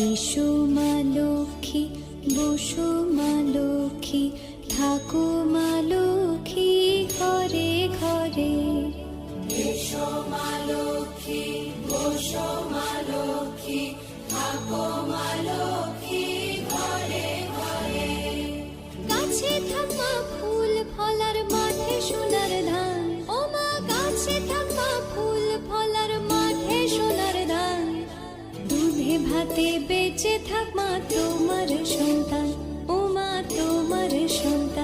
এসো মা লক্ষ্মী, বসো মা লক্ষ্মী, থাকো মা লক্ষ্মী ঘরে ঘরে। এসো মা লক্ষ্মী, বসো মা লক্ষ্মী, থাকো মা লক্ষ্মী ঘরে ঘরে। গাছে থাকা ফুল ফলার মাঠে সোনার ধান, ও মা গাছে থাকা ফুল ফলার মাঠে সোনার ধান। দুধে ভাতে বেঁচে থাক মা তোমার সন্তান, ও মা তোমার সন্তান।